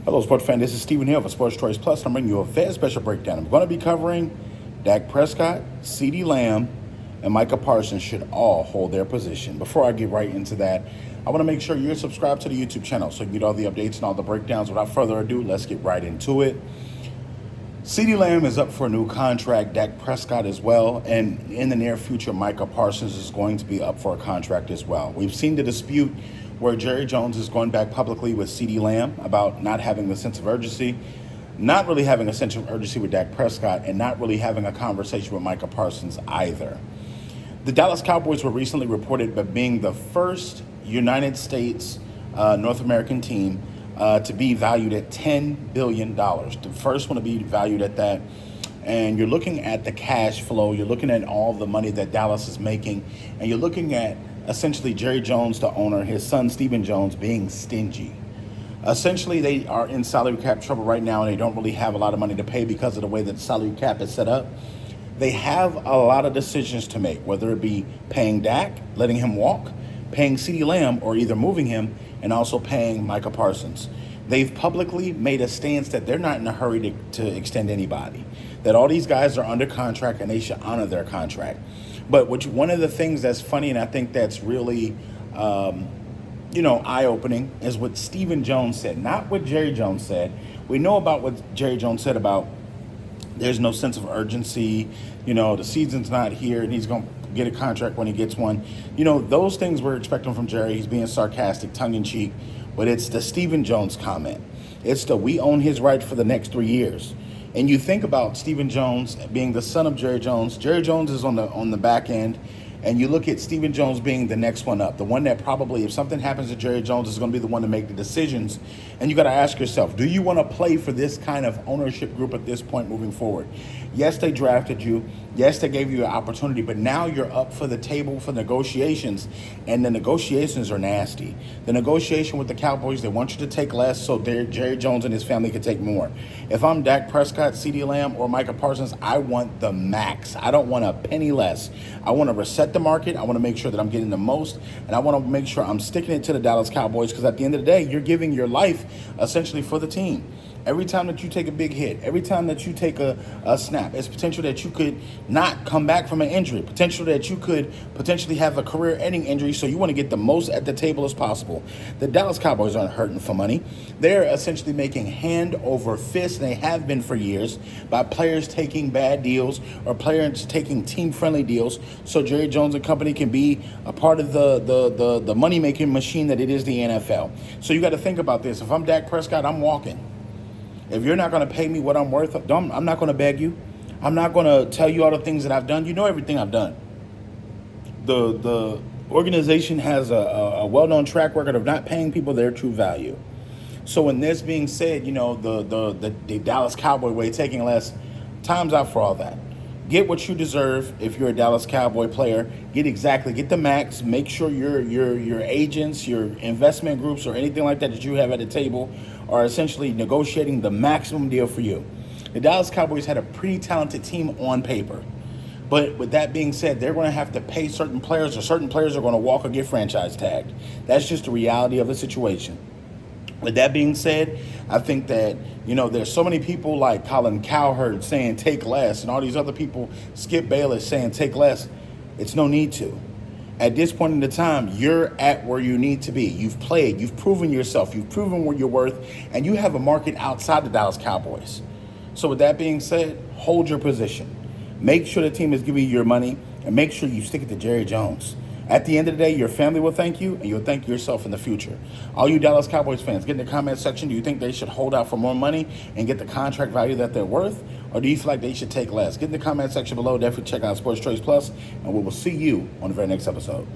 Hello, sports fan. This is Stephen Hill for Sports Choice Plus. I'm bringing you a very special breakdown. I'm going to be covering Dak Prescott, CeeDee Lamb, and Micah Parsons should all hold their position. Before I get right into that, I want to make sure you're subscribed to the YouTube channel so you get all the updates and all the breakdowns. Without further ado, let's get right into it. CeeDee Lamb is up for a new contract, Dak Prescott as well, and in the near future, Micah Parsons is going to be up for a contract as well. We've seen the dispute where Jerry Jones is going back publicly with CeeDee Lamb about not having a sense of urgency, not really having a sense of urgency with Dak Prescott, and not really having a conversation with Micah Parsons either. The Dallas Cowboys were recently reported as being the first United States North American team to be valued at $10 billion. The first one to be valued at that. And you're looking at the cash flow. You're looking at all the money that Dallas is making. And you're looking at essentially Jerry Jones, the owner, his son Stephen Jones, being stingy. Essentially, they are in salary cap trouble right now, and they don't really have a lot of money to pay because of the way that the salary cap is set up. They have a lot of decisions to make, whether it be paying Dak, letting him walk, paying CeeDee Lamb, or either moving him and also paying Micah Parsons. They've publicly made a stance that they're not in a hurry to extend anybody, that all these guys are under contract and they should honor their contract. But one of the things that's funny, and I think that's really, eye-opening, is what Stephen Jones said, not what Jerry Jones said. We know about what Jerry Jones said about there's no sense of urgency, the season's not here, and he's going to get a contract when he gets one. Those things we're expecting from Jerry. He's being sarcastic, tongue-in-cheek, but it's the Stephen Jones comment. It's the we own his right for the next 3 years. And you think about Stephen Jones being the son of Jerry Jones. Jerry Jones is on the back end, and you look at Stephen Jones being the next one up, the one that probably, if something happens to Jerry Jones, is going to be the one to make the decisions. And you got to ask yourself, do you want to play for this kind of ownership group at this point moving forward? Yes, they drafted you. Yes, they gave you an opportunity, but now you're up for the table for negotiations, and the negotiations are nasty. The negotiation with the Cowboys, they want you to take less so Jerry Jones and his family can take more. If I'm Dak Prescott, CeeDee Lamb, or Micah Parsons, I want the max. I don't want a penny less. I want to reset the market. I want to make sure that I'm getting the most, and I want to make sure I'm sticking it to the Dallas Cowboys, because at the end of the day, you're giving your life essentially for the team. Every time that you take a big hit, every time that you take a snap, it's potential that you could not come back from an injury, potential that you could potentially have a career-ending injury, so you want to get the most at the table as possible. The Dallas Cowboys aren't hurting for money. They're essentially making hand over fist, and they have been for years, by players taking bad deals or players taking team-friendly deals so Jerry Jones and company can be a part of the money-making machine that it is the NFL. So you got to think about this. If I'm Dak Prescott, I'm walking. If you're not going to pay me what I'm worth, I'm not going to beg you. I'm not going to tell you all the things that I've done. You know everything I've done. The organization has a well-known track record of not paying people their true value. So when this being said, the Dallas Cowboy way, taking less, time's out for all that. Get what you deserve if you're a Dallas Cowboy player. Get the max. Make sure your agents, your investment groups, or anything like that you have at the table are essentially negotiating the maximum deal for you. The Dallas Cowboys had a pretty talented team on paper. But with that being said, they're going to have to pay certain players, or certain players are going to walk or get franchise tagged. That's just the reality of the situation. With that being said, I think that, there's so many people like Colin Cowherd saying take less, and all these other people, Skip Bayless saying take less. It's no need to. At this point in the time, you're at where you need to be. You've played, you've proven yourself, you've proven what you're worth, and you have a market outside the Dallas Cowboys. So with that being said, hold your position. Make sure the team is giving you your money, and make sure you stick it to Jerry Jones. At the end of the day, your family will thank you, and you'll thank yourself in the future. All you Dallas Cowboys fans, get in the comment section. Do you think they should hold out for more money and get the contract value that they're worth? Or do you feel like they should take less? Get in the comment section below. Definitely check out Sports Choice Plus, and we will see you on the very next episode.